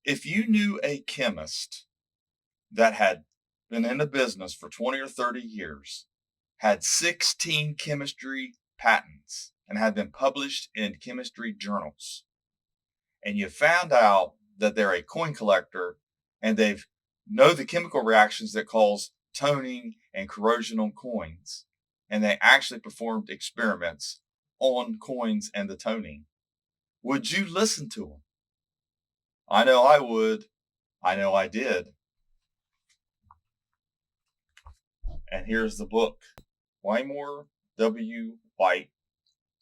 If you knew a chemist that had been in the business for 20 or 30 years, had 16 chemistry patents, and had been published in chemistry journals, and you found out that they're a coin collector and they've know the chemical reactions that cause toning and corrosion on coins, and they actually performed experiments on coins and the toning, would you listen to them? I know I would. I know I did. And here's the book. Wymore W. White.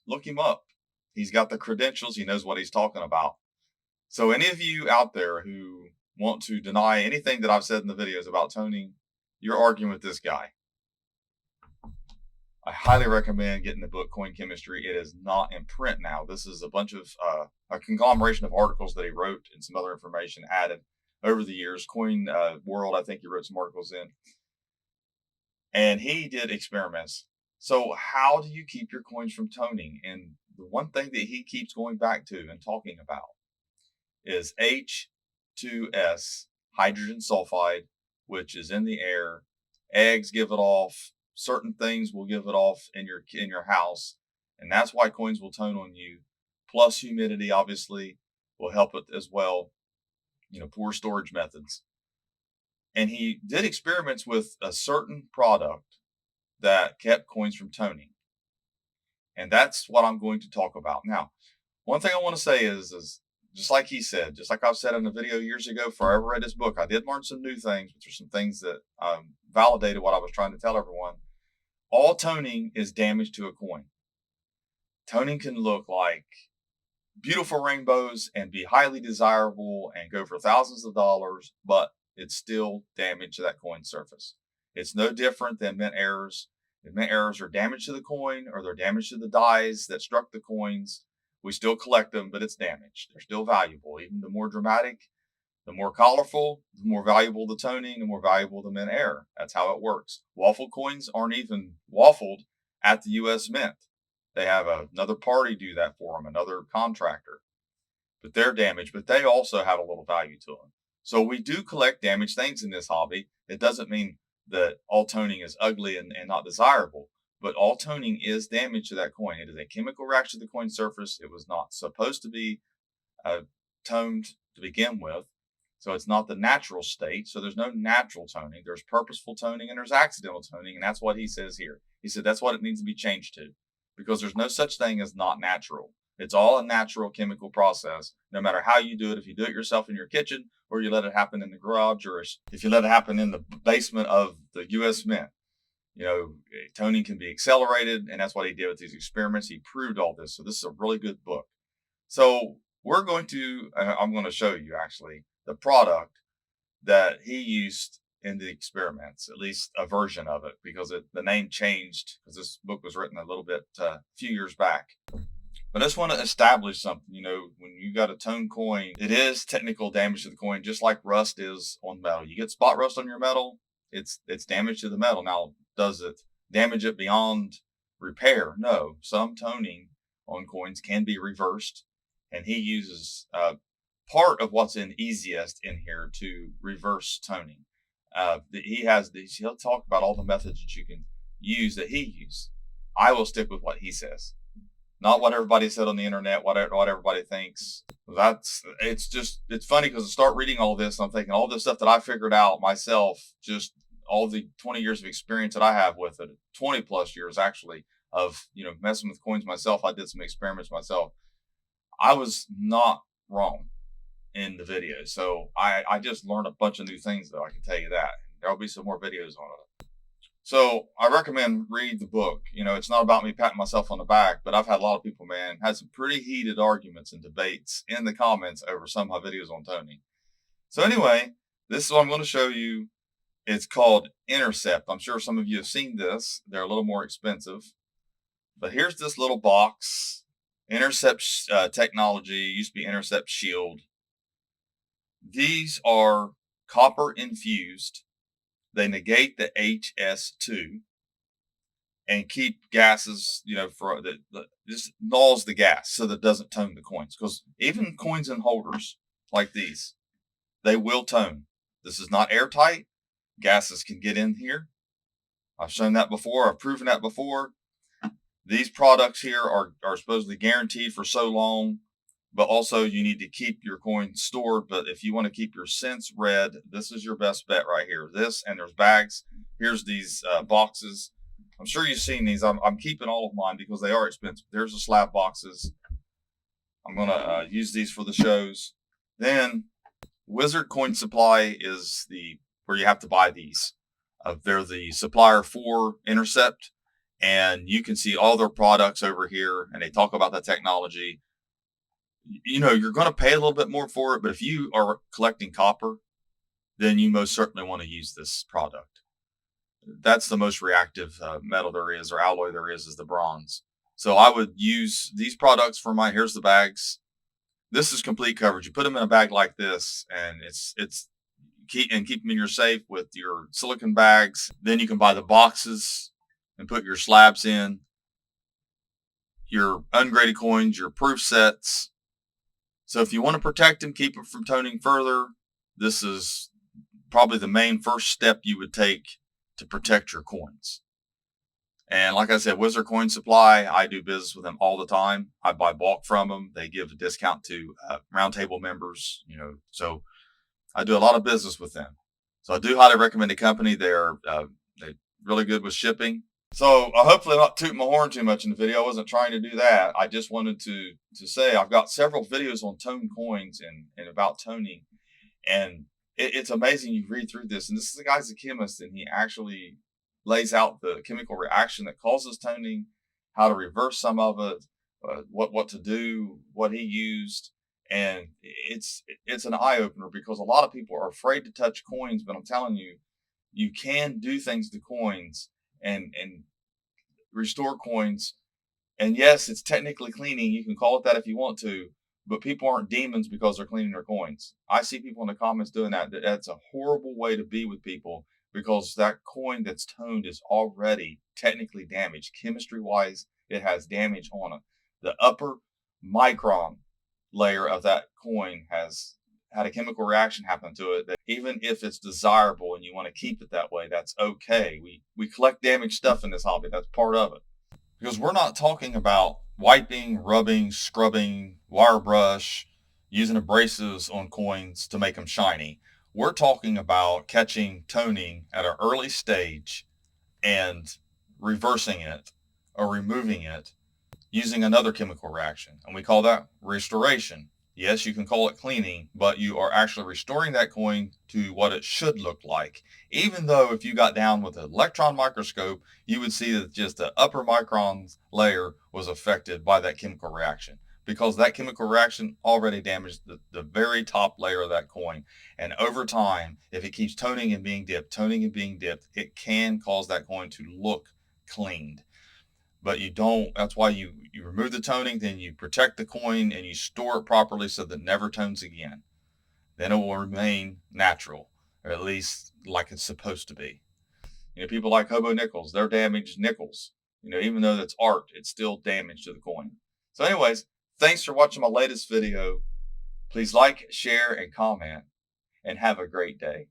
Look him up. He's got the credentials. He knows what he's talking about. So any of you out there who want to deny anything that I've said in the videos about toning, you're arguing with this guy. I highly recommend getting the book Coin Chemistry. It is not in print now. This is a bunch of a conglomeration of articles that he wrote and some other information added over the years. Coin World, I think he wrote some articles in. And he did experiments. So how do you keep your coins from toning? And the one thing that he keeps going back to and talking about is H2S, hydrogen sulfide, which is in the air. Eggs give it off. Certain things will give it off in your house, and that's why coins will tone on you. Plus humidity, obviously, will help it as well. Poor storage methods. And he did experiments with a certain product that kept coins from toning. And that's what I'm going to talk about. Now, one thing I want to say is just like he said, just like I've said in a video years ago, before I ever read his book, I did learn some new things, which are some things that validated what I was trying to tell everyone. All toning is damage to a coin. Toning can look like beautiful rainbows and be highly desirable and go for thousands of dollars, but it's still damage to that coin surface. It's no different than mint errors. If mint errors are damage to the coin or they're damage to the dies that struck the coins, we still collect them, but it's damaged. They're still valuable. Even the more dramatic, the more colorful, the more valuable the toning, the more valuable the mint error. That's how it works. Waffle coins aren't even waffled at the U.S. Mint. They have another party do that for them, another contractor. But they're damaged, but they also have a little value to them. So we do collect damaged things in this hobby. It doesn't mean that all toning is ugly and not desirable, but all toning is damage to that coin. It is a chemical reaction to the coin surface. It was not supposed to be toned to begin with. So it's not the natural state. So there's no natural toning. There's purposeful toning and there's accidental toning. And that's what he says here. He said that's what it needs to be changed to, because there's no such thing as not natural. It's all a natural chemical process, no matter how you do it. If you do it yourself in your kitchen, or you let it happen in the garage, or if you let it happen in the basement of the U.S. Mint, toning can be accelerated. And that's what he did with these experiments. He proved all this. So this is a really good book. So I'm going to show you actually the product that he used in the experiments, at least a version of it, because the name changed because this book was written a little bit, a few years back. But I just want to establish something. When you got a tone coin, it is technical damage to the coin, just like rust is on metal. You get spot rust on your metal, it's damage to the metal. Now, does it damage it beyond repair? No. Some toning on coins can be reversed, and he uses part of what's in easiest in here to reverse toning. He'll talk about all the methods that you can use that he used. I will stick with what he says, not what everybody said on the internet, what everybody thinks. It's funny because I start reading all this and I'm thinking all this stuff that I figured out myself, just all the 20 years of experience that I have with it, 20 plus years actually of, messing with coins myself. I did some experiments myself. I was not wrong in the video. So I just learned a bunch of new things, though. I can tell you that. There'll be some more videos on it. So I recommend read the book. It's not about me patting myself on the back, but I've had a lot of people, had some pretty heated arguments and debates in the comments over some of my videos on toning. So anyway, this is what I'm going to show you. It's called Intercept. I'm sure some of you have seen this. They're a little more expensive. But here's this little box. Intercept technology, used to be Intercept Shield. These are copper infused. They negate the HS2 and keep gases, just nulls the gas so that it doesn't tone the coins. Because even coins in holders like these, they will tone. This is not airtight. Gases can get in here. I've shown that before. I've proven that before. These products here are supposedly guaranteed for so long, but also you need to keep your coins stored. But if you want to keep your cents red, this is your best bet right here. This, and there's bags. Here's these boxes. I'm sure you've seen these. I'm keeping all of mine because they are expensive. There's the slab boxes. I'm going to use these for the shows. Then Wizard Coin Supply is where you have to buy these. They're the supplier for Intercept, and you can see all their products over here, and they talk about the technology. You know, you're going to pay a little bit more for it, but if you are collecting copper, then you most certainly want to use this product. That's the most reactive metal there is, or alloy there is the bronze. So I would use these products for here's the bags. This is complete coverage. You put them in a bag like this, and keep them in your safe with your silicone bags. Then you can buy the boxes and put your slabs in, your ungraded coins, your proof sets. So if you want to protect them, keep them from toning further, this is probably the main first step you would take to protect your coins. And like I said, Wizard Coin Supply, I do business with them all the time. I buy bulk from them. They give a discount to roundtable members, so I do a lot of business with them. So I do highly recommend the company. They're really good with shipping. So hopefully I'm not tooting my horn too much in the video. I wasn't trying to do that. I just wanted to say I've got several videos on tone coins and about toning. And it's amazing. You read through this, and this is the guy's a chemist, and he actually lays out the chemical reaction that causes toning, how to reverse some of it, what to do, what he used. And it's an eye-opener because a lot of people are afraid to touch coins, but I'm telling you, you can do things to coins and restore coins. And yes, it's technically cleaning. You can call it that if you want to, but people aren't demons because they're cleaning their coins. I see people in the comments doing that. That's a horrible way to be with people because that coin that's toned is already technically damaged. Chemistry-wise, it has damage on it. The upper micron layer of that coin has had a chemical reaction happen to it that even if it's desirable and you want to keep it that way, that's okay. We collect damaged stuff in this hobby. That's part of it. Because we're not talking about wiping, rubbing, scrubbing, wire brush, using abrasives on coins to make them shiny. We're talking about catching toning at an early stage and reversing it or removing it using another chemical reaction. And we call that restoration. Yes, you can call it cleaning, but you are actually restoring that coin to what it should look like. Even though if you got down with an electron microscope, you would see that just the upper micron layer was affected by that chemical reaction because that chemical reaction already damaged the very top layer of that coin. And over time, if it keeps toning and being dipped, it can cause that coin to look cleaned. But you don't, that's why you remove the toning, then you protect the coin and you store it properly so that it never tones again. Then it will remain natural, or at least like it's supposed to be. People like hobo nickels, they're damaged nickels. Even though that's art, it's still damage to the coin. So anyways, thanks for watching my latest video. Please like, share, and comment, and have a great day.